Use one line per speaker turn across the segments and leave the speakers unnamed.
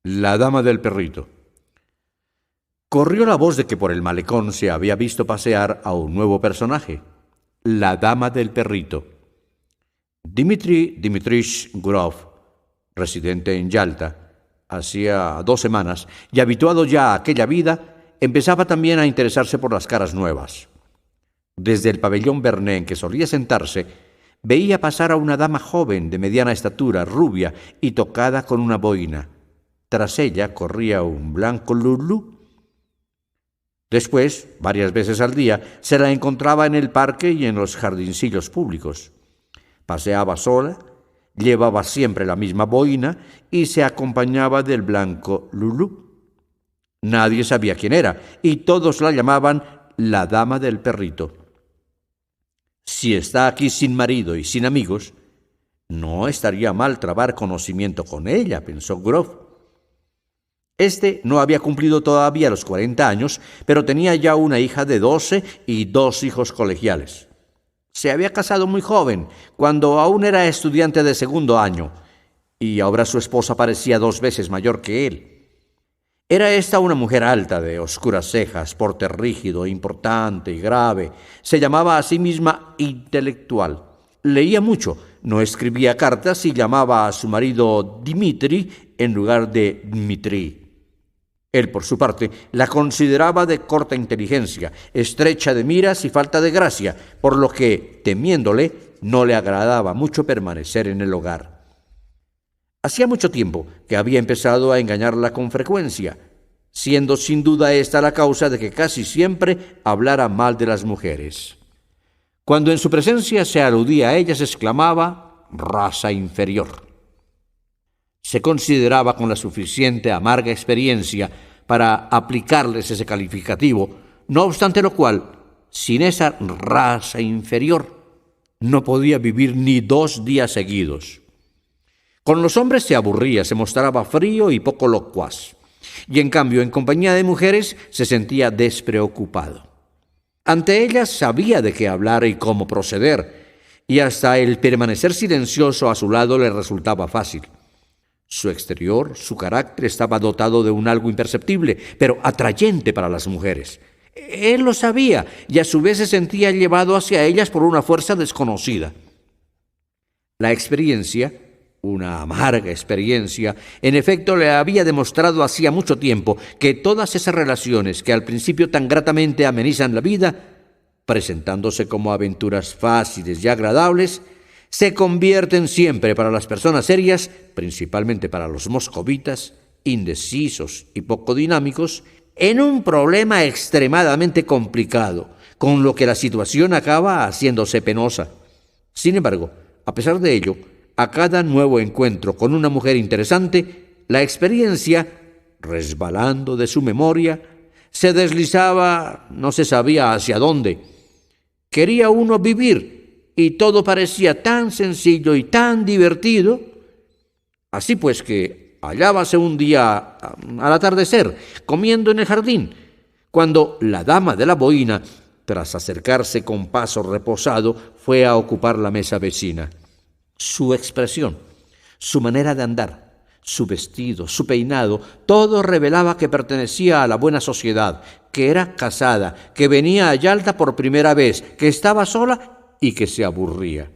La dama del perrito. Corrió la voz de que por el malecón se había visto pasear a un nuevo personaje, la dama del perrito. Dmitri Dmitrich Gurov, residente en Yalta, hacía 2 semanas, y habituado ya a aquella vida, empezaba también a interesarse por las caras nuevas. Desde el pabellón Vernet en que solía sentarse, veía pasar a una dama joven de mediana estatura, rubia y tocada con una boina. Tras ella corría un blanco lulú. Después, varias veces al día, se la encontraba en el parque y en los jardincillos públicos. Paseaba sola, llevaba siempre la misma boina y se acompañaba del blanco lulú. Nadie sabía quién era y todos la llamaban la dama del perrito. Si está aquí sin marido y sin amigos, no estaría mal trabar conocimiento con ella, pensó Gurov. Este no había cumplido todavía los 40 años, pero tenía ya una hija de 12 y 2 hijos colegiales. Se había casado muy joven, cuando aún era estudiante de 2º año, y ahora su esposa parecía 2 veces mayor que él. Era esta una mujer alta, de oscuras cejas, porte rígido, importante y grave. Se llamaba a sí misma intelectual. Leía mucho, no escribía cartas y llamaba a su marido Dmitri en lugar de Dmitri. Él, por su parte, la consideraba de corta inteligencia, estrecha de miras y falta de gracia, por lo que, temiéndole, no le agradaba mucho permanecer en el hogar. Hacía mucho tiempo que había empezado a engañarla con frecuencia, siendo sin duda esta la causa de que casi siempre hablara mal de las mujeres. Cuando en su presencia se aludía a ellas, exclamaba «raza inferior». Se consideraba con la suficiente amarga experiencia para aplicarles ese calificativo, no obstante lo cual, sin esa raza inferior, no podía vivir ni 2 días seguidos. Con los hombres se aburría, se mostraba frío y poco locuaz, y en cambio en compañía de mujeres se sentía despreocupado. Ante ellas sabía de qué hablar y cómo proceder, y hasta el permanecer silencioso a su lado le resultaba fácil. Su exterior, su carácter estaba dotado de un algo imperceptible, pero atrayente para las mujeres. Él lo sabía y a su vez se sentía llevado hacia ellas por una fuerza desconocida. La experiencia, una amarga experiencia, en efecto le había demostrado hacía mucho tiempo que todas esas relaciones que al principio tan gratamente amenizan la vida, presentándose como aventuras fáciles y agradables, se convierten siempre para las personas serias, principalmente para los moscovitas, indecisos y poco dinámicos, en un problema extremadamente complicado, con lo que la situación acaba haciéndose penosa. Sin embargo, a pesar de ello, a cada nuevo encuentro con una mujer interesante, la experiencia, resbalando de su memoria, se deslizaba no se sabía hacia dónde. Quería uno vivir, y todo parecía tan sencillo y tan divertido. Así pues que hallábase un día al atardecer, comiendo en el jardín, cuando la dama de la boina, tras acercarse con paso reposado, fue a ocupar la mesa vecina. Su expresión, su manera de andar, su vestido, su peinado, todo revelaba que pertenecía a la buena sociedad, que era casada, que venía a Yalta por primera vez, que estaba sola y que se aburría.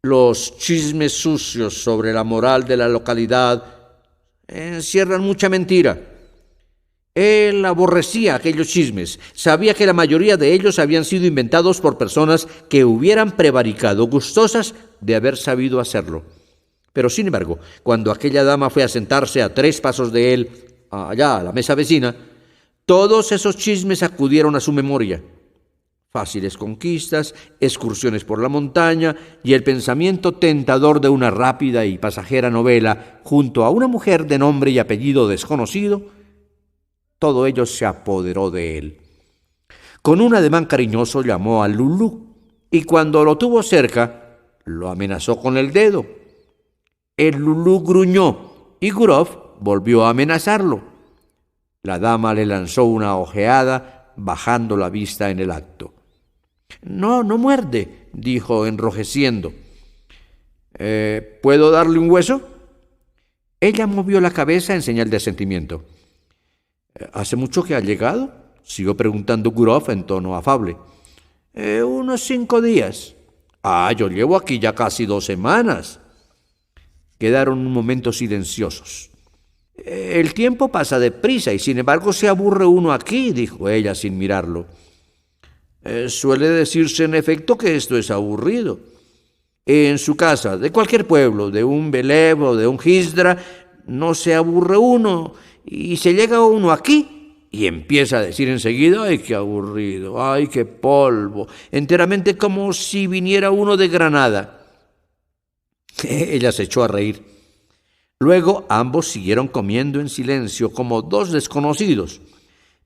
Los chismes sucios sobre la moral de la localidad encierran mucha mentira. Él aborrecía aquellos chismes, sabía que la mayoría de ellos habían sido inventados por personas que hubieran prevaricado, gustosas de haber sabido hacerlo. Pero sin embargo, cuando aquella dama fue a sentarse a 3 pasos de él, allá a la mesa vecina, todos esos chismes acudieron a su memoria. Fáciles conquistas, excursiones por la montaña y el pensamiento tentador de una rápida y pasajera novela junto a una mujer de nombre y apellido desconocido, todo ello se apoderó de él. Con un ademán cariñoso llamó al lulú y cuando lo tuvo cerca, lo amenazó con el dedo. El lulú gruñó y Gurov volvió a amenazarlo. La dama le lanzó una ojeada, bajando la vista en el acto. «No, no muerde», dijo enrojeciendo. «¿Puedo darle un hueso?». Ella movió la cabeza en señal de asentimiento. ¿Hace mucho que ha llegado?, siguió preguntando Gurov en tono afable. Unos 5 días. Yo llevo aquí ya casi 2 semanas. Quedaron un momento silenciosos. El tiempo pasa deprisa y sin embargo se aburre uno aquí, dijo ella sin mirarlo. Suele decirse en efecto que esto es aburrido. En su casa, de cualquier pueblo, de un Belev o de un Hisdra, no se aburre uno y se llega uno aquí y empieza a decir enseguida, ¡ay, qué aburrido! ¡Ay, qué polvo! Enteramente como si viniera uno de Granada. Ella se echó a reír. Luego ambos siguieron comiendo en silencio como 2 desconocidos.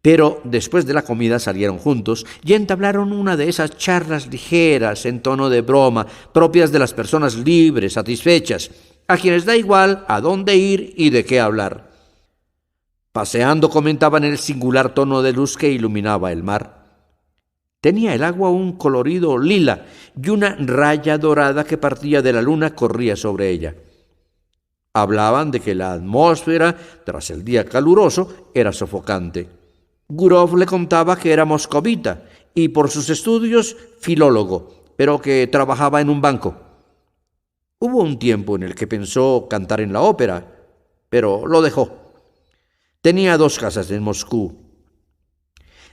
Pero después de la comida salieron juntos y entablaron una de esas charlas ligeras en tono de broma, propias de las personas libres, satisfechas, a quienes da igual a dónde ir y de qué hablar. Paseando comentaban el singular tono de luz que iluminaba el mar. Tenía el agua un colorido lila y una raya dorada que partía de la luna corría sobre ella. Hablaban de que la atmósfera, tras el día caluroso, era sofocante. Gurov le contaba que era moscovita y por sus estudios filólogo, pero que trabajaba en un banco. Hubo un tiempo en el que pensó cantar en la ópera, pero lo dejó. Tenía 2 casas en Moscú.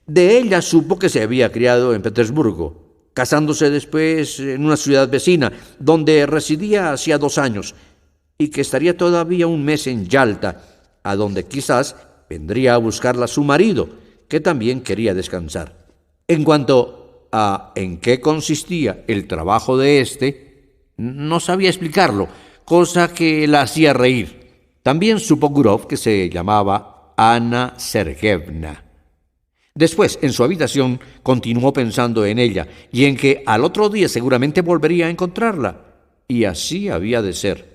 De ella supo que se había criado en Petersburgo, casándose después en una ciudad vecina, donde residía hacía 2 años, y que estaría todavía un mes en Yalta, a donde quizás vendría a buscarla su marido, que también quería descansar. En cuanto a en qué consistía el trabajo de éste, no sabía explicarlo, cosa que la hacía reír. También supo Gurov que se llamaba Anna Sergeyevna. Después, en su habitación, continuó pensando en ella y en que al otro día seguramente volvería a encontrarla. Y así había de ser.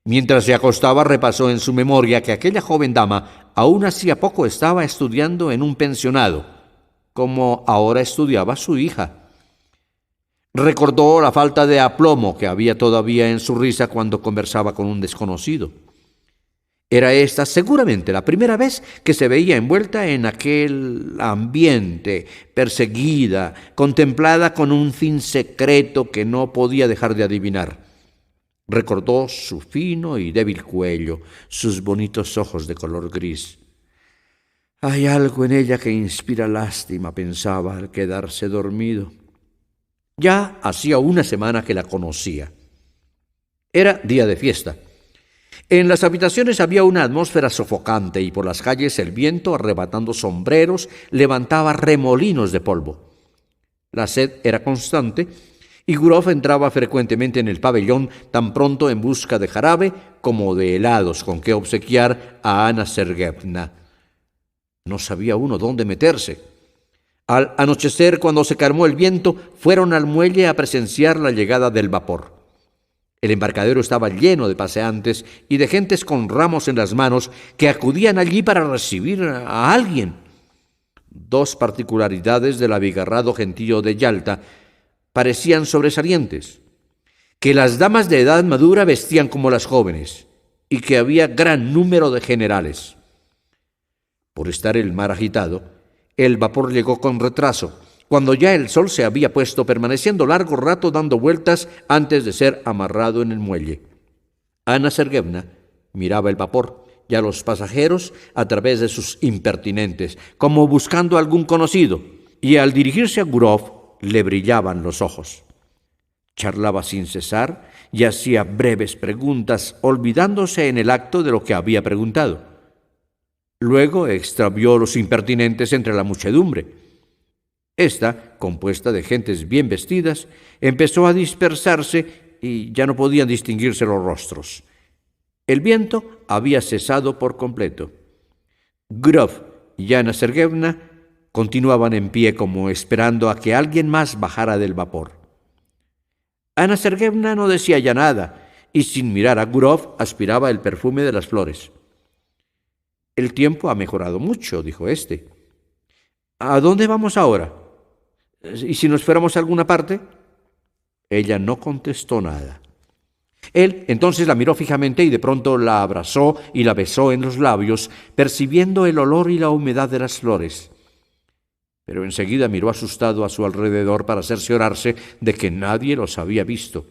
Mientras se acostaba, repasó en su memoria que aquella joven dama aún hacía poco estaba estudiando en un pensionado, como ahora estudiaba su hija. Recordó la falta de aplomo que había todavía en su risa cuando conversaba con un desconocido. Era esta seguramente la primera vez que se veía envuelta en aquel ambiente, perseguida, contemplada con un fin secreto que no podía dejar de adivinar. Recordó su fino y débil cuello, sus bonitos ojos de color gris. Hay algo en ella que inspira lástima, pensaba al quedarse dormido. Ya hacía 1 semana que la conocía. Era día de fiesta. En las habitaciones había una atmósfera sofocante y por las calles el viento, arrebatando sombreros, levantaba remolinos de polvo. La sed era constante y Gurov entraba frecuentemente en el pabellón tan pronto en busca de jarabe como de helados con que obsequiar a Anna Sergeyevna. No sabía uno dónde meterse. Al anochecer, cuando se calmó el viento, fueron al muelle a presenciar la llegada del vapor. El embarcadero estaba lleno de paseantes y de gentes con ramos en las manos que acudían allí para recibir a alguien. 2 particularidades del abigarrado gentío de Yalta parecían sobresalientes: que las damas de edad madura vestían como las jóvenes y que había gran número de generales. Por estar el mar agitado, el vapor llegó con retraso, cuando ya el sol se había puesto, permaneciendo largo rato dando vueltas antes de ser amarrado en el muelle. Anna Sergeyevna miraba el vapor y a los pasajeros a través de sus impertinentes, como buscando a algún conocido, y al dirigirse a Gurov le brillaban los ojos. Charlaba sin cesar y hacía breves preguntas, olvidándose en el acto de lo que había preguntado. Luego extravió los impertinentes entre la muchedumbre. Esta, compuesta de gentes bien vestidas, empezó a dispersarse y ya no podían distinguirse los rostros. El viento había cesado por completo. Gurov y Anna Sergeyevna continuaban en pie como esperando a que alguien más bajara del vapor. Anna Sergeyevna no decía ya nada y sin mirar a Gurov aspiraba el perfume de las flores. «El tiempo ha mejorado mucho», dijo éste. «¿A dónde vamos ahora? ¿Y si nos fuéramos a alguna parte?» Ella no contestó nada. Él entonces la miró fijamente y de pronto la abrazó y la besó en los labios, percibiendo el olor y la humedad de las flores. Pero enseguida miró asustado a su alrededor para cerciorarse de que nadie los había visto.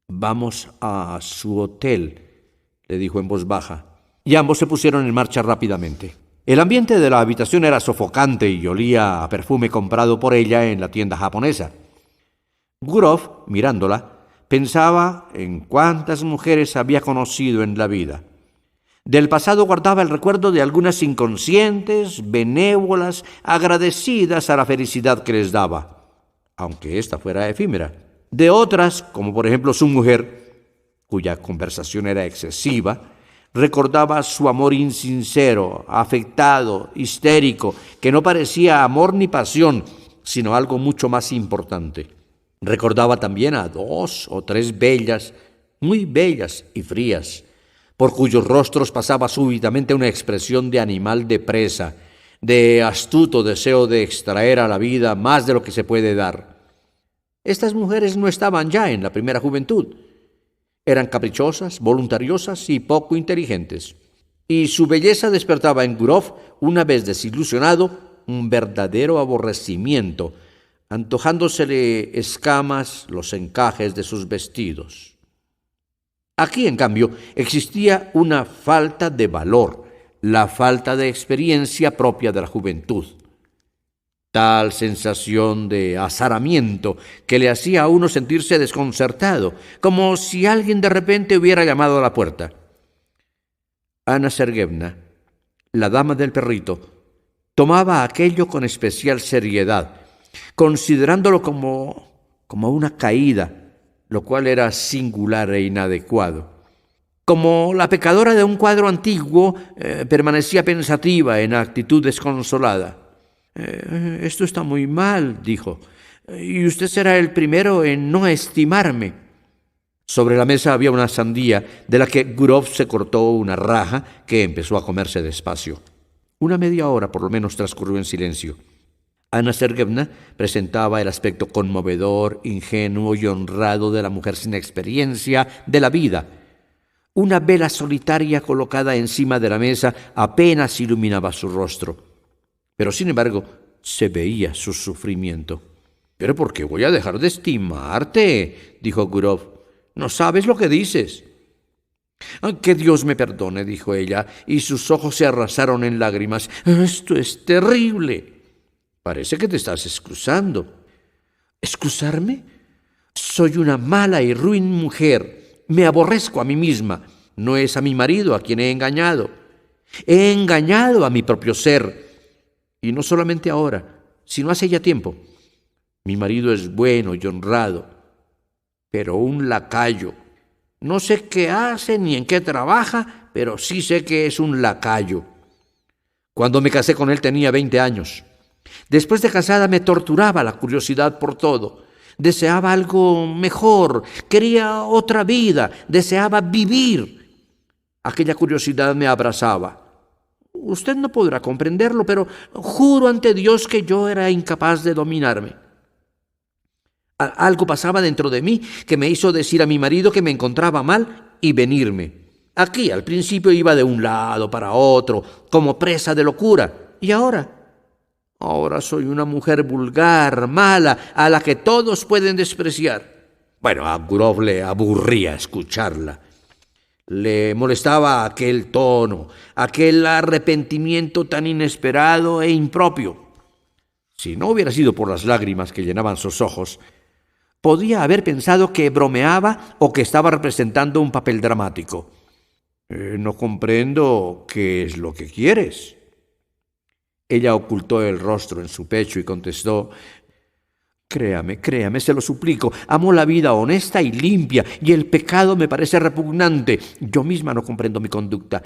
«Vamos a su hotel», le dijo en voz baja, y ambos se pusieron en marcha rápidamente. El ambiente de la habitación era sofocante y olía a perfume comprado por ella en la tienda japonesa. Gurov, mirándola, pensaba en cuántas mujeres había conocido en la vida. Del pasado guardaba el recuerdo de algunas inconscientes, benévolas, agradecidas a la felicidad que les daba, aunque ésta fuera efímera. De otras, como por ejemplo su mujer, cuya conversación era excesiva, recordaba su amor insincero, afectado, histérico, que no parecía amor ni pasión, sino algo mucho más importante. Recordaba también a 2 o 3 bellas, muy bellas y frías, por cuyos rostros pasaba súbitamente una expresión de animal de presa, de astuto deseo de extraer a la vida más de lo que se puede dar. Estas mujeres no estaban ya en la primera juventud. Eran caprichosas, voluntariosas y poco inteligentes. Y su belleza despertaba en Gurov, una vez desilusionado, un verdadero aborrecimiento, antojándosele escamas los encajes de sus vestidos. Aquí, en cambio, existía una falta de valor, la falta de experiencia propia de la juventud. Tal sensación de azaramiento que le hacía a uno sentirse desconcertado, como si alguien de repente hubiera llamado a la puerta. Anna Sergeyevna, la dama del perrito, tomaba aquello con especial seriedad, considerándolo como una caída, lo cual era singular e inadecuado. Como la pecadora de un cuadro antiguo, permanecía pensativa en actitud desconsolada. «Esto está muy mal», dijo, «y usted será el primero en no estimarme». Sobre la mesa había una sandía, de la que Gurov se cortó una raja que empezó a comerse despacio. Una media hora por lo menos transcurrió en silencio. Anna Sergeyevna presentaba el aspecto conmovedor, ingenuo y honrado de la mujer sin experiencia de la vida. Una vela solitaria colocada encima de la mesa apenas iluminaba su rostro. Pero, sin embargo, se veía su sufrimiento. «¿Pero por qué voy a dejar de estimarte?», dijo Gurov. «No sabes lo que dices». «Que Dios me perdone», dijo ella, y sus ojos se arrasaron en lágrimas. «Esto es terrible». «Parece que te estás excusando». «¿Excusarme? Soy una mala y ruin mujer. Me aborrezco a mí misma. No es a mi marido a quien he engañado. He engañado a mi propio ser. Y no solamente ahora, sino hace ya tiempo. Mi marido es bueno y honrado, pero un lacayo. No sé qué hace ni en qué trabaja, pero sí sé que es un lacayo. Cuando me casé con él tenía 20 años. Después de casada me torturaba la curiosidad por todo. Deseaba algo mejor, quería otra vida, deseaba vivir. Aquella curiosidad me abrazaba. Usted no podrá comprenderlo, pero juro ante Dios que yo era incapaz de dominarme. Algo pasaba dentro de mí que me hizo decir a mi marido que me encontraba mal y venirme. Aquí, al principio, iba de un lado para otro, como presa de locura. ¿Y ahora? Ahora soy una mujer vulgar, mala, a la que todos pueden despreciar. Bueno, a Gurov le aburría escucharla. Le molestaba aquel tono, aquel arrepentimiento tan inesperado e impropio. Si no hubiera sido por las lágrimas que llenaban sus ojos, podía haber pensado que bromeaba o que estaba representando un papel dramático. «No comprendo qué es lo que quieres». Ella ocultó el rostro en su pecho y contestó: Créame, se lo suplico, amo la vida honesta y limpia, y el pecado me parece repugnante. Yo misma no comprendo mi conducta.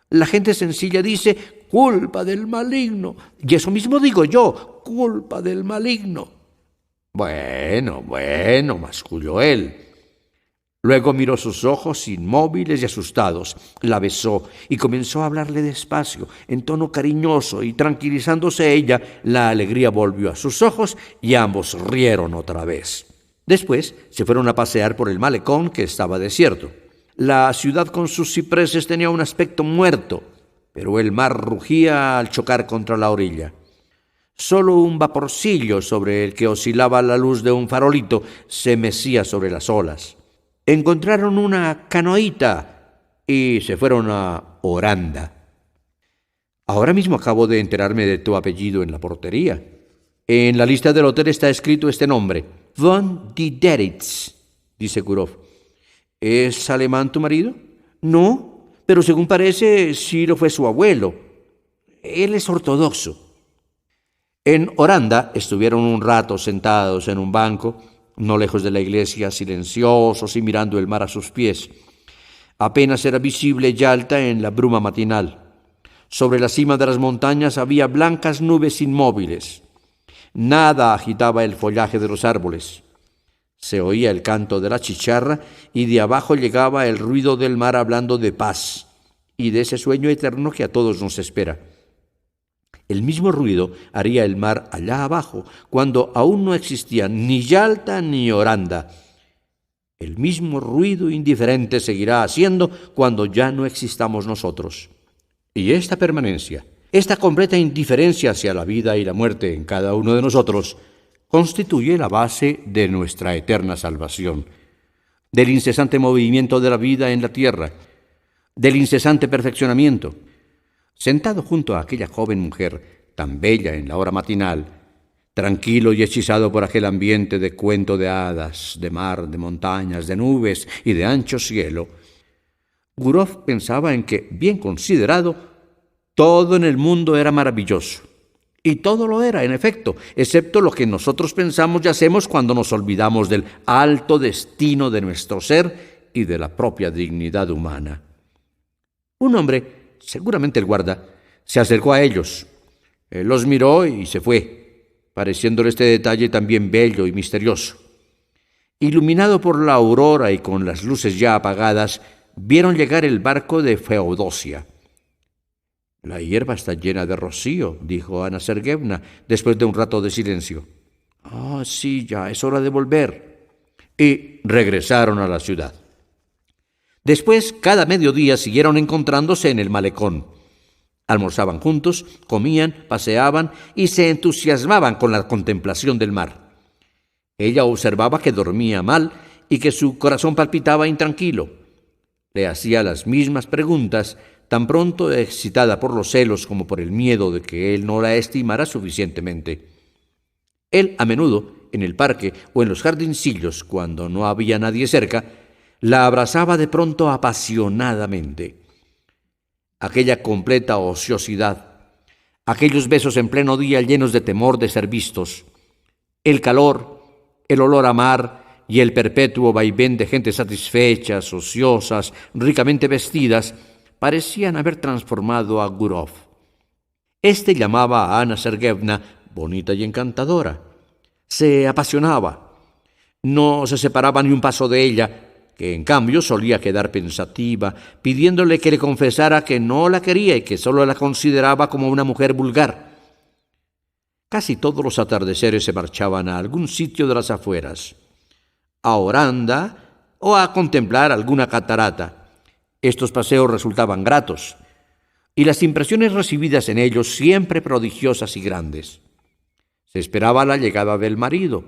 La gente sencilla dice, culpa del maligno, y eso mismo digo yo, culpa del maligno. Bueno, masculló él. Luego miró sus ojos inmóviles y asustados, la besó y comenzó a hablarle despacio, en tono cariñoso, y tranquilizándose ella, la alegría volvió a sus ojos y ambos rieron otra vez. Después se fueron a pasear por el malecón, que estaba desierto. La ciudad con sus cipreses tenía un aspecto muerto, pero el mar rugía al chocar contra la orilla. Solo un vaporcillo sobre el que oscilaba la luz de un farolito se mecía sobre las olas. Encontraron una canoita y se fueron a Oranda. Ahora mismo acabo de enterarme de tu apellido en la portería. En la lista del hotel está escrito este nombre: von Dideritz, dice Gurov. ¿Es alemán tu marido? No, pero según parece, sí lo fue su abuelo. Él es ortodoxo. En Oranda estuvieron un rato sentados en un banco, no lejos de la iglesia, silenciosos y mirando el mar a sus pies. Apenas era visible Yalta en la bruma matinal. Sobre la cima de las montañas había blancas nubes inmóviles. Nada agitaba el follaje de los árboles. Se oía el canto de la chicharra y de abajo llegaba el ruido del mar hablando de paz y de ese sueño eterno que a todos nos espera. El mismo ruido haría el mar allá abajo, cuando aún no existían ni Yalta ni Oranda. El mismo ruido indiferente seguirá haciendo cuando ya no existamos nosotros. Y esta permanencia, esta completa indiferencia hacia la vida y la muerte en cada uno de nosotros, constituye la base de nuestra eterna salvación, del incesante movimiento de la vida en la tierra, del incesante perfeccionamiento. Sentado junto a aquella joven mujer, tan bella en la hora matinal, tranquilo y hechizado por aquel ambiente de cuento de hadas, de mar, de montañas, de nubes y de ancho cielo, Gurov pensaba en que, bien considerado, todo en el mundo era maravilloso. Y todo lo era, en efecto, excepto lo que nosotros pensamos y hacemos cuando nos olvidamos del alto destino de nuestro ser y de la propia dignidad humana. Un hombre, seguramente el guarda, se acercó a ellos, los miró y se fue, pareciéndole este detalle también bello y misterioso. Iluminado por la aurora y con las luces ya apagadas, vieron llegar el barco de Feodosia. «La hierba está llena de rocío», dijo Ana Sergeyevna, después de un rato de silencio. «Ah, sí, ya es hora de volver». Y regresaron a la ciudad. Después, cada mediodía siguieron encontrándose en el malecón. Almorzaban juntos, comían, paseaban y se entusiasmaban con la contemplación del mar. Ella observaba que dormía mal y que su corazón palpitaba intranquilo. Le hacía las mismas preguntas, tan pronto excitada por los celos como por el miedo de que él no la estimara suficientemente. Él, a menudo, en el parque o en los jardincillos, cuando no había nadie cerca, la abrazaba de pronto apasionadamente. Aquella completa ociosidad, aquellos besos en pleno día llenos de temor de ser vistos, el calor, el olor a mar y el perpetuo vaivén de gentes satisfechas, ociosas, ricamente vestidas, parecían haber transformado a Gurov. Este llamaba a Ana Sergeyevna bonita y encantadora. Se apasionaba. No se separaba ni un paso de ella, que en cambio solía quedar pensativa, pidiéndole que le confesara que no la quería y que solo la consideraba como una mujer vulgar. Casi todos los atardeceres se marchaban a algún sitio de las afueras, a Oranda o a contemplar alguna catarata. Estos paseos resultaban gratos, y las impresiones recibidas en ellos siempre prodigiosas y grandes. Se esperaba la llegada del marido.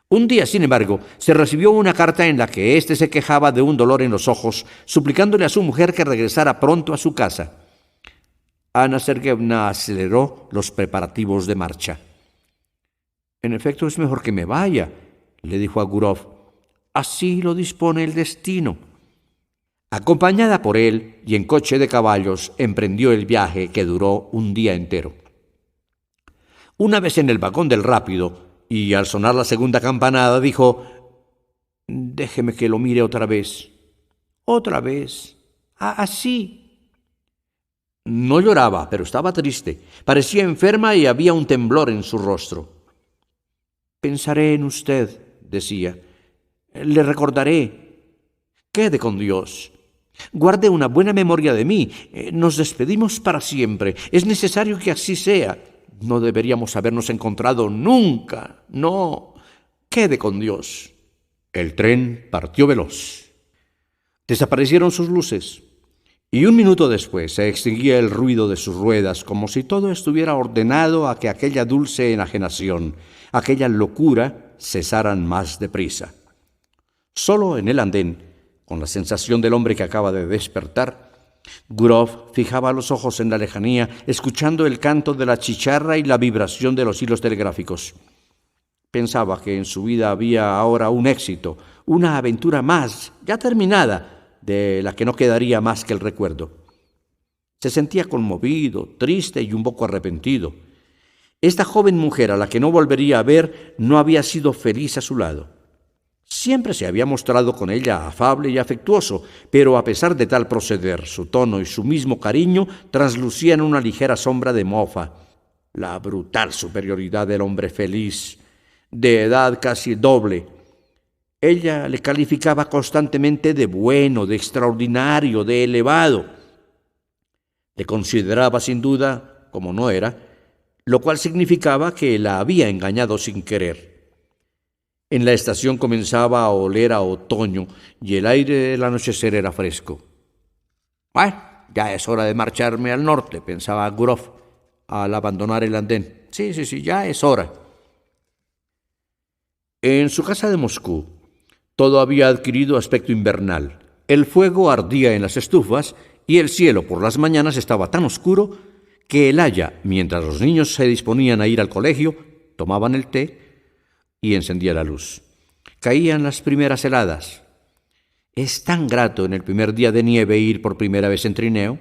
Un día, sin embargo, se recibió una carta en la que éste se quejaba de un dolor en los ojos, suplicándole a su mujer que regresara pronto a su casa. Ana Sergeyevna aceleró los preparativos de marcha. «En efecto, es mejor que me vaya», le dijo a Gurov. «Así lo dispone el destino». Acompañada por él y en coche de caballos, emprendió el viaje que duró un día entero. Una vez en el vagón del rápido, y al sonar la segunda campanada, dijo: «Déjeme que lo mire otra vez». «¿Otra vez? ¿Así?» No lloraba, pero estaba triste. Parecía enferma y había un temblor en su rostro. «Pensaré en usted», decía. «Le recordaré. Quede con Dios. Guarde una buena memoria de mí. Nos despedimos para siempre. Es necesario que así sea. No deberíamos habernos encontrado nunca. No. Quede con Dios». El tren partió veloz. Desaparecieron sus luces, y un minuto después se extinguía el ruido de sus ruedas, como si todo estuviera ordenado a que aquella dulce enajenación, aquella locura, cesaran más deprisa. Solo en el andén, con la sensación del hombre que acaba de despertar, Gurov fijaba los ojos en la lejanía, escuchando el canto de la chicharra y la vibración de los hilos telegráficos. Pensaba que en su vida había ahora un éxito, una aventura más, ya terminada, de la que no quedaría más que el recuerdo. Se sentía conmovido, triste y un poco arrepentido. Esta joven mujer a la que no volvería a ver no había sido feliz a su lado. Siempre se había mostrado con ella afable y afectuoso, pero a pesar de tal proceder, su tono y su mismo cariño traslucían una ligera sombra de mofa. La brutal superioridad del hombre feliz, de edad casi doble. Ella le calificaba constantemente de bueno, de extraordinario, de elevado. Le consideraba sin duda como no era, lo cual significaba que la había engañado sin querer. En la estación comenzaba a oler a otoño y el aire del anochecer era fresco. Bueno, ya es hora de marcharme al norte, pensaba Gurov al abandonar el andén. Sí, ya es hora. En su casa de Moscú, todo había adquirido aspecto invernal. El fuego ardía en las estufas y el cielo por las mañanas estaba tan oscuro que el aya, mientras los niños se disponían a ir al colegio, tomaban el té y encendía la luz. Caían las primeras heladas. Es tan grato en el primer día de nieve ir por primera vez en trineo,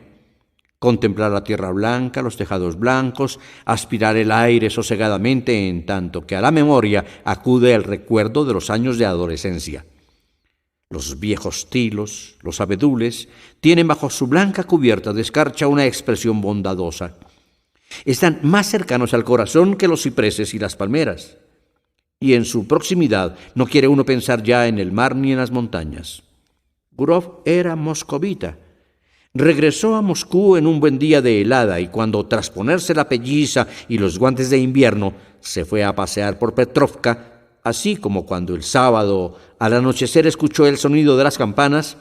contemplar la tierra blanca, los tejados blancos, aspirar el aire sosegadamente en tanto que a la memoria acude el recuerdo de los años de adolescencia. Los viejos tilos, los abedules, tienen bajo su blanca cubierta de escarcha una expresión bondadosa. Están más cercanos al corazón que los cipreses y las palmeras. Y en su proximidad no quiere uno pensar ya en el mar ni en las montañas. Gurov era moscovita. Regresó a Moscú en un buen día de helada y cuando, tras ponerse la pelliza y los guantes de invierno, se fue a pasear por Petrovka, así como cuando el sábado al anochecer escuchó el sonido de las campanas,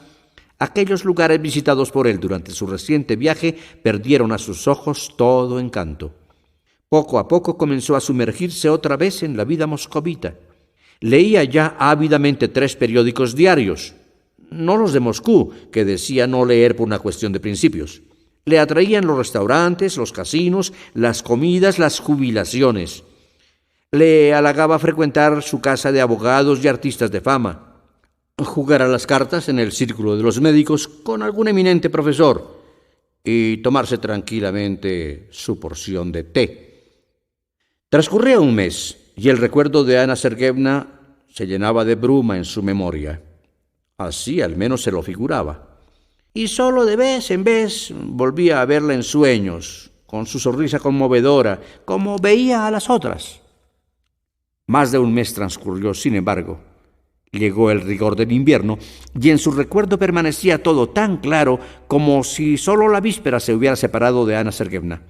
aquellos lugares visitados por él durante su reciente viaje perdieron a sus ojos todo encanto. Poco a poco comenzó a sumergirse otra vez en la vida moscovita. Leía ya ávidamente 3 periódicos diarios, no los de Moscú, que decía no leer por una cuestión de principios. Le atraían los restaurantes, los casinos, las comidas, las jubilaciones. Le halagaba frecuentar su casa de abogados y artistas de fama, jugar a las cartas en el círculo de los médicos con algún eminente profesor y tomarse tranquilamente su porción de té. Transcurría un mes y el recuerdo de Ana Sergeyevna se llenaba de bruma en su memoria. Así al menos se lo figuraba. Y solo de vez en vez volvía a verla en sueños, con su sonrisa conmovedora, como veía a las otras. Más de un mes transcurrió, sin embargo. Llegó el rigor del invierno y en su recuerdo permanecía todo tan claro como si solo la víspera se hubiera separado de Ana Sergeyevna.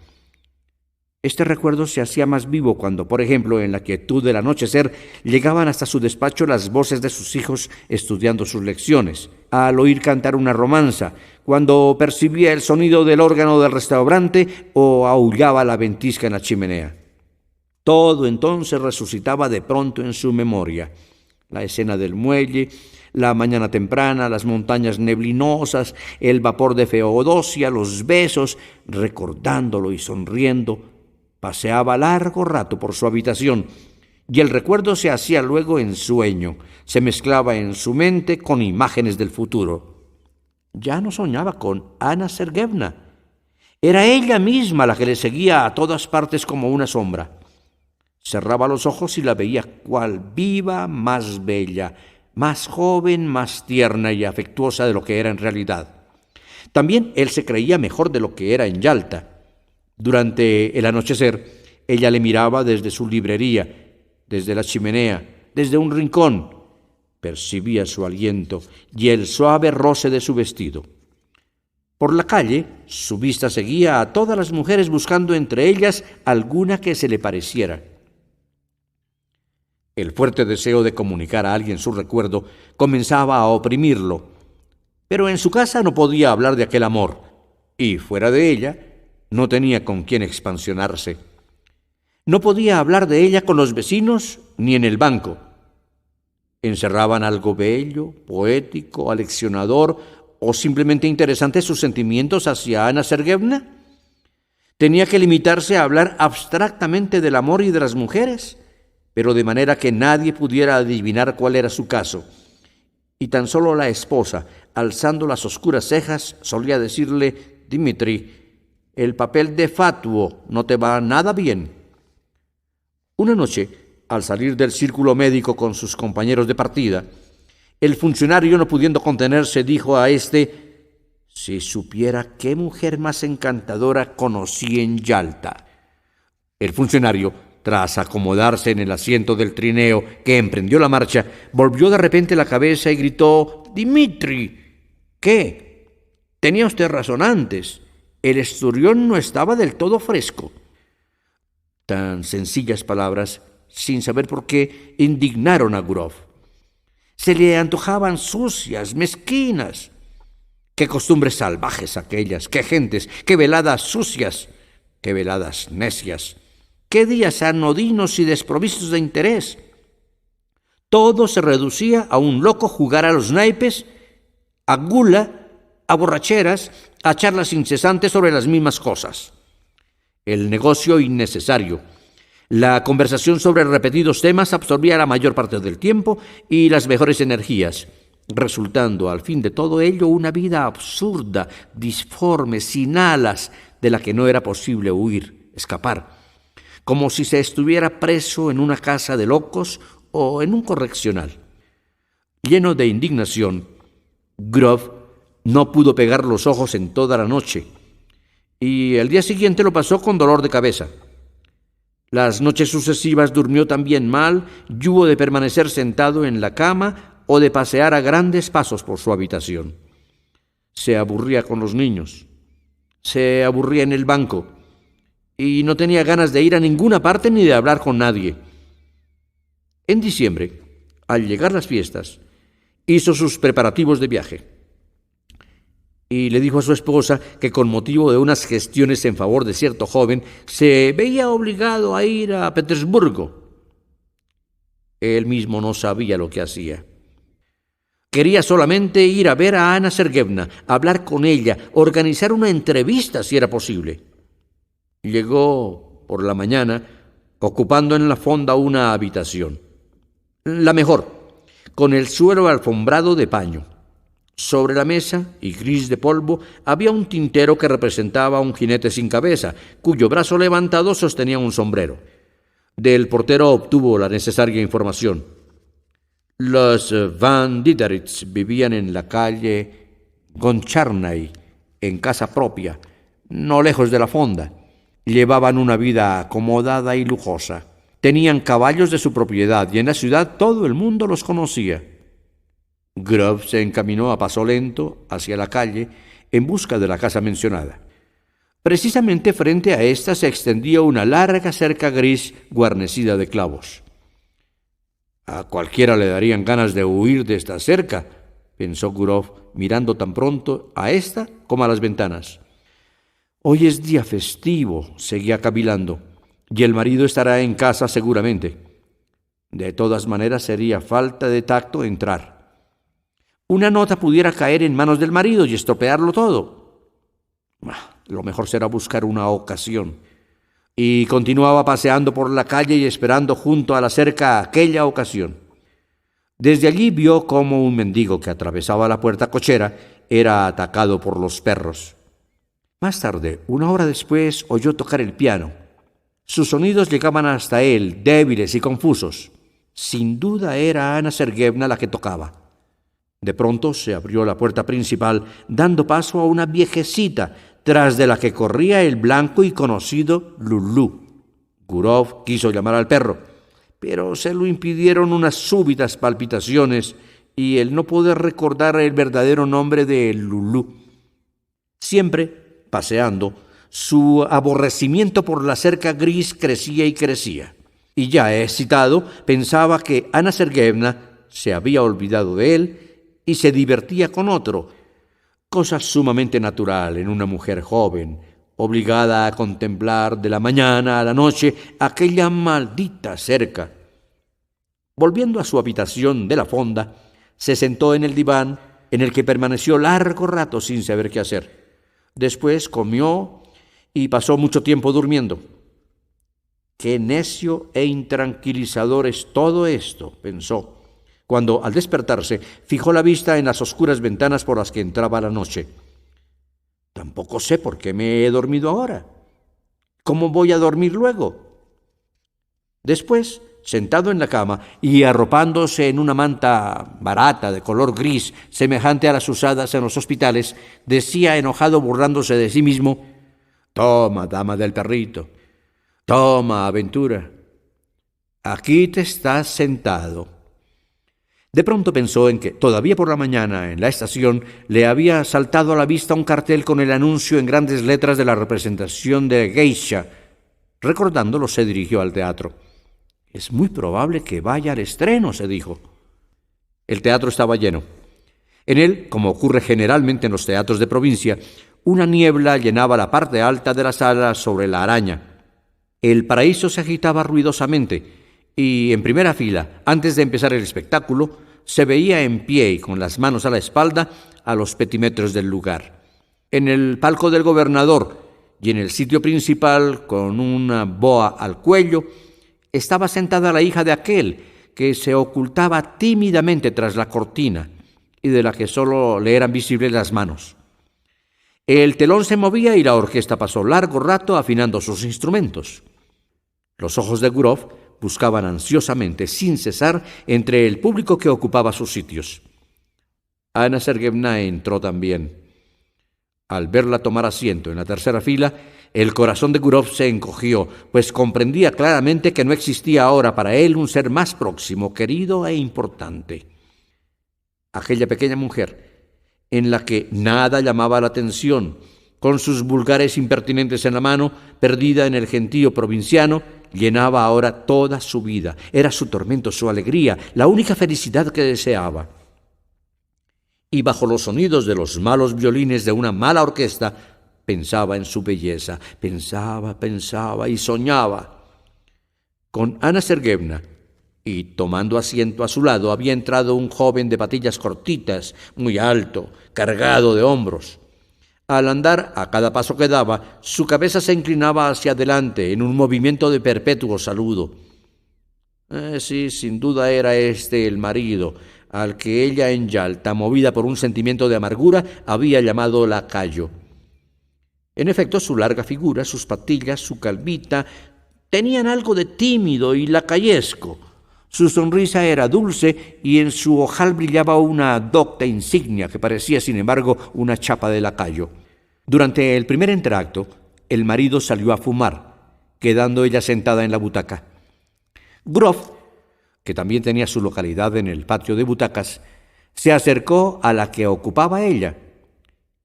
Este recuerdo se hacía más vivo cuando, por ejemplo, en la quietud del anochecer, llegaban hasta su despacho las voces de sus hijos estudiando sus lecciones, al oír cantar una romanza, cuando percibía el sonido del órgano del restaurante o aullaba la ventisca en la chimenea. Todo entonces resucitaba de pronto en su memoria. La escena del muelle, la mañana temprana, las montañas neblinosas, el vapor de Feodosia, los besos, recordándolo y sonriendo, paseaba largo rato por su habitación y el recuerdo se hacía luego en sueño, se mezclaba en su mente con imágenes del futuro. Ya no soñaba con Ana Sergeyevna. Era ella misma la que le seguía a todas partes como una sombra. Cerraba los ojos y la veía cual viva, más bella, más joven, más tierna y afectuosa de lo que era en realidad. También él se creía mejor de lo que era en Yalta. Durante el anochecer, ella le miraba desde su librería, desde la chimenea, desde un rincón. Percibía su aliento y el suave roce de su vestido. Por la calle, su vista seguía a todas las mujeres buscando entre ellas alguna que se le pareciera. El fuerte deseo de comunicar a alguien su recuerdo comenzaba a oprimirlo, pero en su casa no podía hablar de aquel amor, y fuera de ella no tenía con quién expansionarse. No podía hablar de ella con los vecinos ni en el banco. ¿Encerraban algo bello, poético, aleccionador o simplemente interesante sus sentimientos hacia Ana Sergeyevna? ¿Tenía que limitarse a hablar abstractamente del amor y de las mujeres, pero de manera que nadie pudiera adivinar cuál era su caso? Y tan solo la esposa, alzando las oscuras cejas, solía decirle: «Dmitri, el papel de fatuo no te va nada bien». Una noche, al salir del círculo médico con sus compañeros de partida, el funcionario, no pudiendo contenerse, dijo a éste: «Si supiera qué mujer más encantadora conocí en Yalta». El funcionario, tras acomodarse en el asiento del trineo que emprendió la marcha, volvió de repente la cabeza y gritó: «Dmitri, ¿qué? Tenía usted razón antes. El esturión no estaba del todo fresco». Tan sencillas palabras, sin saber por qué, indignaron a Gurov. Se le antojaban sucias, mezquinas. Qué costumbres salvajes aquellas, qué gentes, qué veladas sucias, qué veladas necias, qué días anodinos y desprovistos de interés. Todo se reducía a un loco jugar a los naipes, a gula, a borracheras, a charlas incesantes sobre las mismas cosas. El negocio innecesario, la conversación sobre repetidos temas absorbía la mayor parte del tiempo y las mejores energías, resultando al fin de todo ello una vida absurda, disforme, sin alas, de la que no era posible huir, escapar, como si se estuviera preso en una casa de locos o en un correccional. Lleno de indignación, Gurov no pudo pegar los ojos en toda la noche, y el día siguiente lo pasó con dolor de cabeza. Las noches sucesivas durmió también mal y hubo de permanecer sentado en la cama o de pasear a grandes pasos por su habitación. Se aburría con los niños, se aburría en el banco y no tenía ganas de ir a ninguna parte ni de hablar con nadie. En diciembre, al llegar las fiestas, hizo sus preparativos de viaje y le dijo a su esposa que, con motivo de unas gestiones en favor de cierto joven, se veía obligado a ir a Petersburgo. Él mismo no sabía lo que hacía. Quería solamente ir a ver a Ana Sergeyevna, hablar con ella, organizar una entrevista si era posible. Llegó por la mañana, ocupando en la fonda una habitación, la mejor, con el suelo alfombrado de paño. Sobre la mesa, y gris de polvo, había un tintero que representaba a un jinete sin cabeza, cuyo brazo levantado sostenía un sombrero. Del portero obtuvo la necesaria información. Los Van Diderits vivían en la calle Goncharnay, en casa propia, no lejos de la fonda. Llevaban una vida acomodada y lujosa. Tenían caballos de su propiedad y en la ciudad todo el mundo los conocía. Gurov se encaminó a paso lento hacia la calle en busca de la casa mencionada. Precisamente frente a esta se extendía una larga cerca gris guarnecida de clavos. A cualquiera le darían ganas de huir de esta cerca, pensó Gurov, mirando tan pronto a esta como a las ventanas. Hoy es día festivo, seguía cavilando, y el marido estará en casa seguramente. De todas maneras sería falta de tacto entrar. Una nota pudiera caer en manos del marido y estropearlo todo. Lo mejor será buscar una ocasión. Y continuaba paseando por la calle y esperando junto a la cerca aquella ocasión. Desde allí vio cómo un mendigo que atravesaba la puerta cochera era atacado por los perros. Más tarde, una hora después, oyó tocar el piano. Sus sonidos llegaban hasta él, débiles y confusos. Sin duda era Ana Sergeyevna la que tocaba. De pronto se abrió la puerta principal, dando paso a una viejecita, tras de la que corría el blanco y conocido Lulú. Gurov quiso llamar al perro, pero se lo impidieron unas súbitas palpitaciones y el no poder recordar el verdadero nombre de Lulú. Siempre, paseando, su aborrecimiento por la cerca gris crecía y crecía. y ya excitado pensaba que Ana Sergeyevna se había olvidado de él y se divertía con otro, cosa sumamente natural en una mujer joven, obligada a contemplar de la mañana a la noche aquella maldita cerca. Volviendo a su habitación de la fonda, se sentó en el diván, en el que permaneció largo rato sin saber qué hacer. Después comió y pasó mucho tiempo durmiendo. «Qué necio e intranquilizador es todo esto», pensó, cuando al despertarse fijó la vista en las oscuras ventanas por las que entraba la noche. «Tampoco sé por qué me he dormido ahora. ¿Cómo voy a dormir luego?». Después, sentado en la cama y arropándose en una manta barata de color gris, semejante a las usadas en los hospitales, decía enojado, burlándose de sí mismo: «Toma, dama del perrito. Toma, aventura. Aquí te estás sentado». De pronto pensó en que, todavía por la mañana, en la estación, le había saltado a la vista un cartel con el anuncio en grandes letras de la representación de Geisha. Recordándolo, se dirigió al teatro. «Es muy probable que vaya al estreno», se dijo. El teatro estaba lleno. En él, como ocurre generalmente en los teatros de provincia, una niebla llenaba la parte alta de la sala sobre la araña. El paraíso se agitaba ruidosamente y, en primera fila, antes de empezar el espectáculo, se veía en pie y con las manos a la espalda a los petimetros del lugar. En el palco del gobernador y en el sitio principal, con una boa al cuello, estaba sentada la hija de aquel que se ocultaba tímidamente tras la cortina y de la que solo le eran visibles las manos. El telón se movía y la orquesta pasó largo rato afinando sus instrumentos. Los ojos de Gurov buscaban ansiosamente, sin cesar, entre el público que ocupaba sus sitios. Ana Sergeyevna entró también. Al verla tomar asiento en la tercera fila, el corazón de Gurov se encogió, pues comprendía claramente que no existía ahora para él un ser más próximo, querido e importante. Aquella pequeña mujer, en la que nada llamaba la atención, con sus vulgares impertinentes en la mano, perdida en el gentío provinciano, llenaba ahora toda su vida. Era su tormento, su alegría, la única felicidad que deseaba. Y bajo los sonidos de los malos violines de una mala orquesta, pensaba en su belleza, pensaba y soñaba. Con Ana Sergeyevna, y tomando asiento a su lado, había entrado un joven de patillas cortitas, muy alto, cargado de hombros. Al andar, a cada paso que daba, su cabeza se inclinaba hacia adelante en un movimiento de perpetuo saludo. Sí, sin duda era este el marido, al que ella en Yalta, movida por un sentimiento de amargura, había llamado lacayo. En efecto, su larga figura, sus patillas, su calvita, tenían algo de tímido y lacayesco. Su sonrisa era dulce y en su ojal brillaba una docta insignia que parecía, sin embargo, una chapa de lacayo. Durante el primer entracto, el marido salió a fumar, quedando ella sentada en la butaca. Gurov, que también tenía su localidad en el patio de butacas, se acercó a la que ocupaba ella,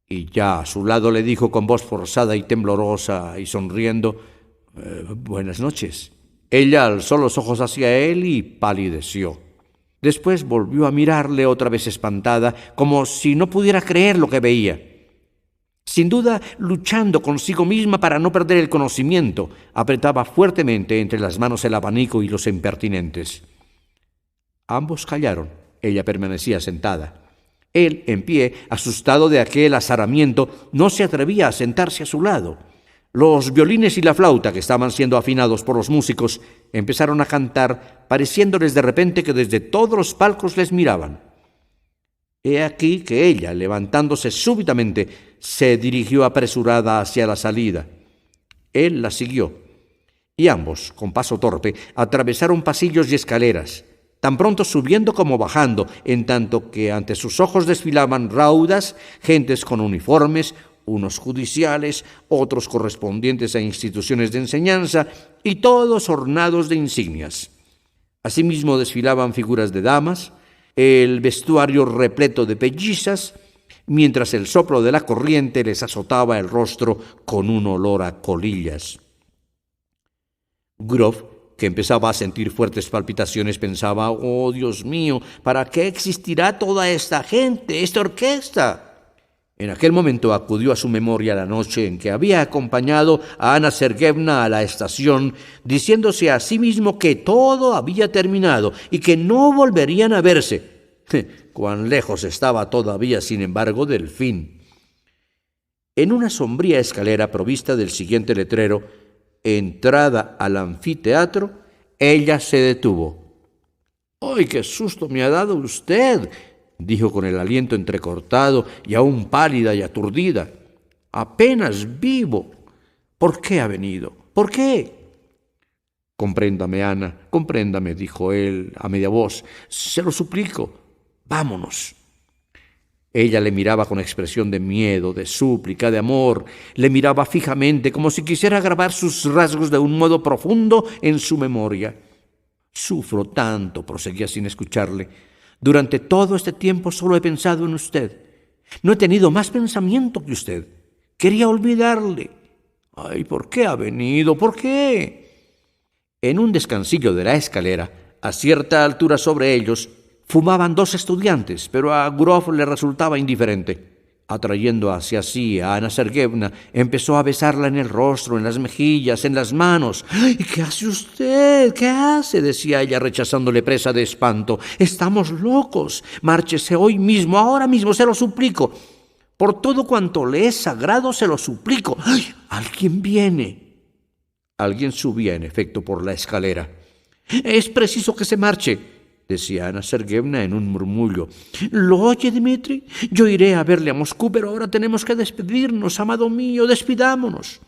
y ya a su lado le dijo con voz forzada y temblorosa y sonriendo: «Buenas noches». Ella alzó los ojos hacia él y palideció. Después volvió a mirarle otra vez espantada, como si no pudiera creer lo que veía. Sin duda, luchando consigo misma para no perder el conocimiento, apretaba fuertemente entre las manos el abanico y los impertinentes. Ambos callaron. Ella permanecía sentada. Él, en pie, asustado de aquel azaramiento, no se atrevía a sentarse a su lado. Los violines y la flauta, que estaban siendo afinados por los músicos, empezaron a cantar, pareciéndoles de repente que desde todos los palcos les miraban. He aquí que ella, levantándose súbitamente, se dirigió apresurada hacia la salida. Él la siguió, y ambos, con paso torpe, atravesaron pasillos y escaleras, tan pronto subiendo como bajando, en tanto que ante sus ojos desfilaban raudas, gentes con uniformes, unos judiciales, otros correspondientes a instituciones de enseñanza, y todos ornados de insignias. Asimismo desfilaban figuras de damas, el vestuario repleto de pellizas, mientras el soplo de la corriente les azotaba el rostro con un olor a colillas. Gurov, que empezaba a sentir fuertes palpitaciones, pensaba: «Oh, Dios mío, ¿para qué existirá toda esta gente, esta orquesta?». En aquel momento acudió a su memoria la noche en que había acompañado a Ana Sergeyevna a la estación, diciéndose a sí mismo que todo había terminado y que no volverían a verse. Cuán lejos estaba todavía, sin embargo, del fin. En una sombría escalera provista del siguiente letrero: «Entrada al anfiteatro», ella se detuvo. «¡Ay, qué susto me ha dado usted!», dijo con el aliento entrecortado y aún pálida y aturdida. «Apenas vivo. ¿Por qué ha venido? ¿Por qué?». «Compréndame, Ana, compréndame», dijo él a media voz. «Se lo suplico. Vámonos». Ella le miraba con expresión de miedo, de súplica, de amor. Le miraba fijamente, como si quisiera grabar sus rasgos de un modo profundo en su memoria. «Sufro tanto», proseguía sin escucharle. «Durante todo este tiempo solo he pensado en usted. No he tenido más pensamiento que usted. Quería olvidarle. Ay, ¿por qué ha venido? ¿Por qué?». En un descansillo de la escalera, a cierta altura sobre ellos, fumaban dos estudiantes, pero a Gurov le resultaba indiferente. Atrayendo hacia sí a Ana Sergeyevna, empezó a besarla en el rostro, en las mejillas, en las manos. «¿Y qué hace usted? ¿Qué hace?», decía ella, rechazándole, presa de espanto. «Estamos locos. Márchese hoy mismo, ahora mismo, se lo suplico. Por todo cuanto le es sagrado, se lo suplico. ¡Ay! Alguien viene». Alguien subía, en efecto, por la escalera. «Es preciso que se marche», decía Ana Sergeyevna en un murmullo. «¿Lo oye, Dmitri? Yo iré a verle a Moscú, pero ahora tenemos que despedirnos, amado mío, despidámonos».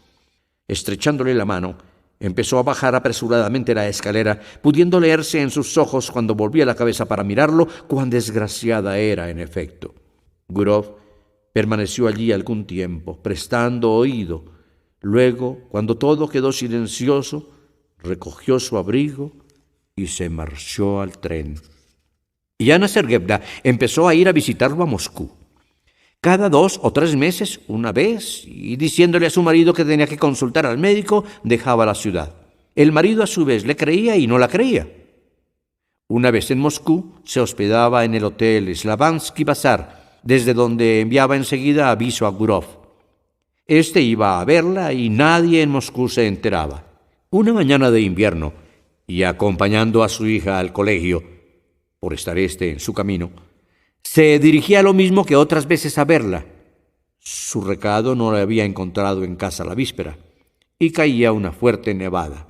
Estrechándole la mano, empezó a bajar apresuradamente la escalera, pudiendo leerse en sus ojos, cuando volvía la cabeza para mirarlo, cuán desgraciada era, en efecto. Gurov permaneció allí algún tiempo, prestando oído. Luego, cuando todo quedó silencioso, recogió su abrigo y se marchó al tren. Y Ana Sergeyevna empezó a ir a visitarlo a Moscú. Cada 2 o 3 meses, una vez, y diciéndole a su marido que tenía que consultar al médico, dejaba la ciudad. El marido a su vez le creía y no la creía. Una vez en Moscú, se hospedaba en el hotel Slavansky Bazar, desde donde enviaba enseguida aviso a Gurov. Este iba a verla y nadie en Moscú se enteraba. Una mañana de invierno, y acompañando a su hija al colegio, por estar en su camino, se dirigía lo mismo que otras veces a verla. Su recado no le había encontrado en casa la víspera, y caía una fuerte nevada.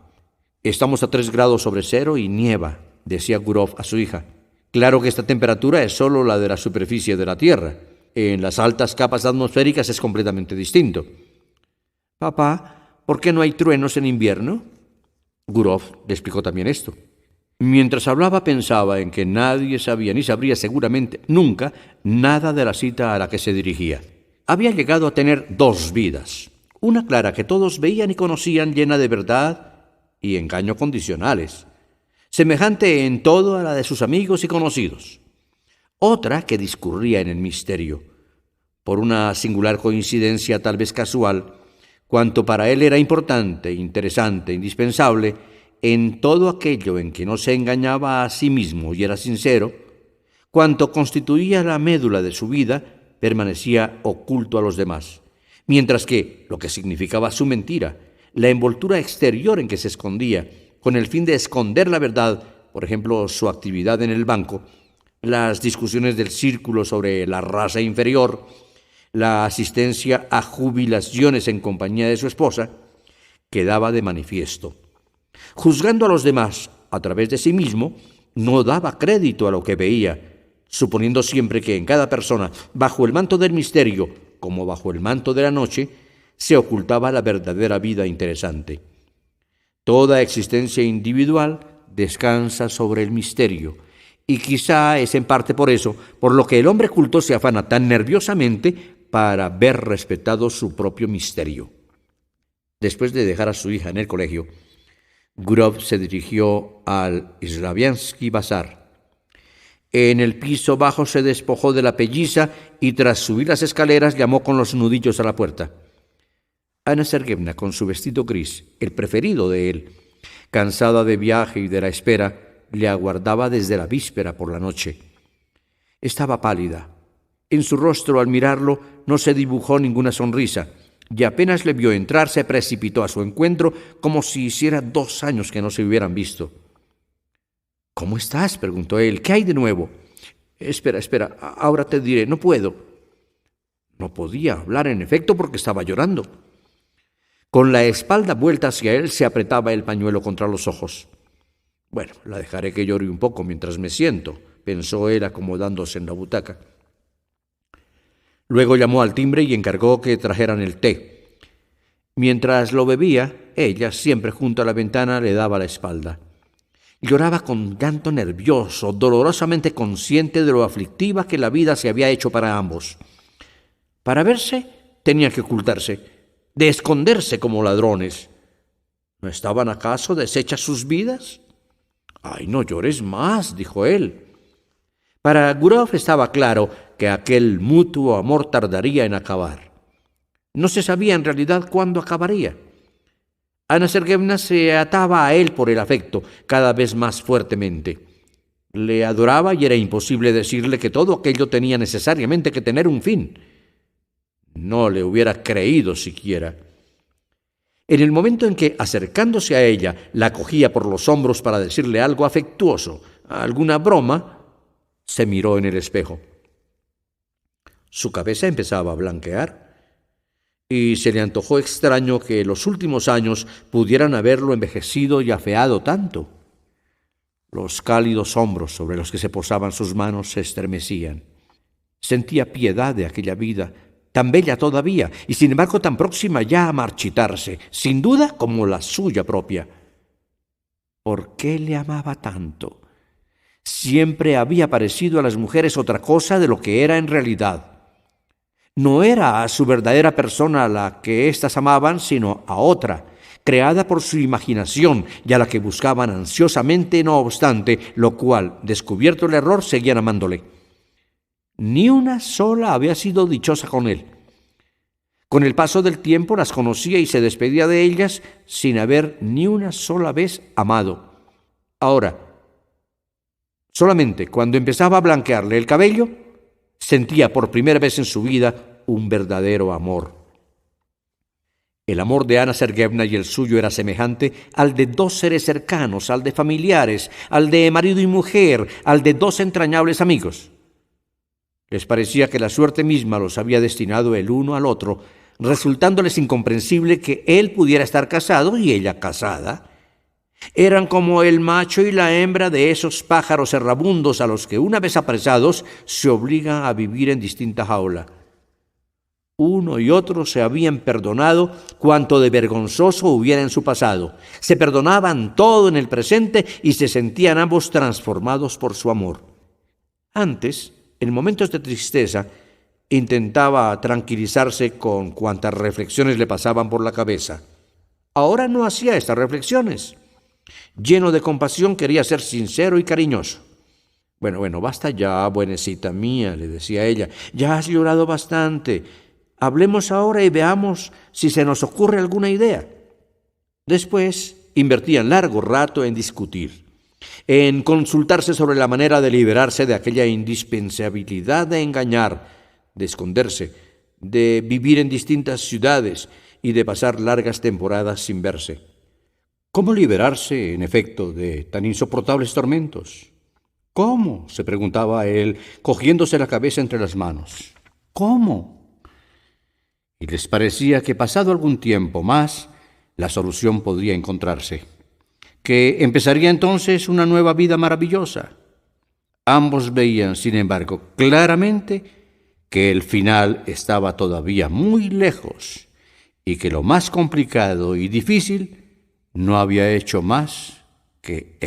«Estamos a 3 grados sobre cero y nieva», decía Gurov a su hija. «Claro que esta temperatura es solo la de la superficie de la Tierra. En las altas capas atmosféricas es completamente distinto». «Papá, ¿por qué no hay truenos en invierno?». Gurov le explicó también esto. Mientras hablaba, pensaba en que nadie sabía ni sabría seguramente nunca nada de la cita a la que se dirigía. Había llegado a tener 2 vidas. Una clara, que todos veían y conocían, llena de verdad y engaño condicionales, semejante en todo a la de sus amigos y conocidos. Otra que discurría en el misterio. Por una singular coincidencia, tal vez casual, cuanto para él era importante, interesante, indispensable, en todo aquello en que no se engañaba a sí mismo y era sincero, cuanto constituía la médula de su vida, permanecía oculto a los demás, mientras que lo que significaba su mentira, la envoltura exterior en que se escondía, con el fin de esconder la verdad, por ejemplo, su actividad en el banco, las discusiones del círculo sobre la raza inferior, la asistencia a jubilaciones en compañía de su esposa, quedaba de manifiesto. Juzgando a los demás a través de sí mismo, no daba crédito a lo que veía, suponiendo siempre que en cada persona, bajo el manto del misterio, como bajo el manto de la noche, se ocultaba la verdadera vida interesante. Toda existencia individual descansa sobre el misterio, y quizá es en parte por eso, por lo que el hombre culto se afana tan nerviosamente para ver respetado su propio misterio. Después de dejar a su hija en el colegio, Gurov se dirigió al Slaviansky Bazar. En el piso bajo se despojó de la pelliza y tras subir las escaleras llamó con los nudillos a la puerta. Ana Sergeyevna, con su vestido gris, el preferido de él, Cansada de viaje y de la espera, le aguardaba desde la víspera por la noche. Estaba pálida. En su rostro, al mirarlo, no se dibujó ninguna sonrisa, y apenas le vio entrar, se precipitó a su encuentro como si hiciera 2 años que no se hubieran visto. «¿Cómo estás?», preguntó él. «¿Qué hay de nuevo?». Espera, ahora te diré, no puedo». No podía hablar, en efecto, porque estaba llorando. Con la espalda vuelta hacia él, se apretaba el pañuelo contra los ojos. «Bueno, la dejaré que llore un poco mientras me siento», pensó él, acomodándose en la butaca. Luego llamó al timbre y encargó que trajeran el té. Mientras lo bebía, ella, siempre junto a la ventana, le daba la espalda. Lloraba con llanto nervioso, dolorosamente consciente de lo aflictiva que la vida se había hecho para ambos. Para verse, tenía que ocultarse, de esconderse como ladrones. ¿No estaban acaso deshechas sus vidas? «Ay, no llores más», dijo él. Para Gurov estaba claro que aquel mutuo amor tardaría en acabar. No se sabía en realidad cuándo acabaría. Anna Sergeyevna se ataba a él por el afecto, cada vez más fuertemente. Le adoraba y era imposible decirle que todo aquello tenía necesariamente que tener un fin. No le hubiera creído siquiera. En el momento en que, acercándose a ella, la cogía por los hombros para decirle algo afectuoso, alguna broma, se miró en el espejo. Su cabeza empezaba a blanquear y se le antojó extraño que los últimos años pudieran haberlo envejecido y afeado tanto. Los cálidos hombros sobre los que se posaban sus manos se estremecían. Sentía piedad de aquella vida, tan bella todavía, y sin embargo tan próxima ya a marchitarse, sin duda como la suya propia. ¿Por qué le amaba tanto? Siempre había parecido a las mujeres otra cosa de lo que era en realidad. No era a su verdadera persona a la que éstas amaban, sino a otra, creada por su imaginación y a la que buscaban ansiosamente, no obstante, lo cual, descubierto el error, seguían amándole. Ni una sola había sido dichosa con él. Con el paso del tiempo las conocía y se despedía de ellas sin haber ni una sola vez amado. Ahora, solamente cuando empezaba a blanquearle el cabello, sentía por primera vez en su vida un verdadero amor. El amor de Anna Sergeyevna y el suyo era semejante al de 2 seres cercanos, al de familiares, al de marido y mujer, al de 2 entrañables amigos. Les parecía que la suerte misma los había destinado el uno al otro, resultándoles incomprensible que él pudiera estar casado y ella casada. Eran como el macho y la hembra de esos pájaros errabundos a los que, una vez apresados, se obliga a vivir en distinta jaula. Uno y otro se habían perdonado cuanto de vergonzoso hubiera en su pasado. Se perdonaban todo en el presente y se sentían ambos transformados por su amor. Antes, en momentos de tristeza, intentaba tranquilizarse con cuantas reflexiones le pasaban por la cabeza. Ahora no hacía estas reflexiones. Lleno de compasión, quería ser sincero y cariñoso. Bueno, basta ya, buenecita mía, le decía ella. Ya has llorado bastante. Hablemos ahora y veamos si se nos ocurre alguna idea. Después invertían largo rato en discutir, en consultarse sobre la manera de liberarse de aquella indispensabilidad de engañar, de esconderse, de vivir en distintas ciudades y de pasar largas temporadas sin verse. ¿Cómo liberarse, en efecto, de tan insoportables tormentos? ¿Cómo?, se preguntaba él, cogiéndose la cabeza entre las manos. ¿Cómo? Y les parecía que pasado algún tiempo más, la solución podría encontrarse, que empezaría entonces una nueva vida maravillosa. Ambos veían, sin embargo, claramente que el final estaba todavía muy lejos y que lo más complicado y difícil no había hecho más que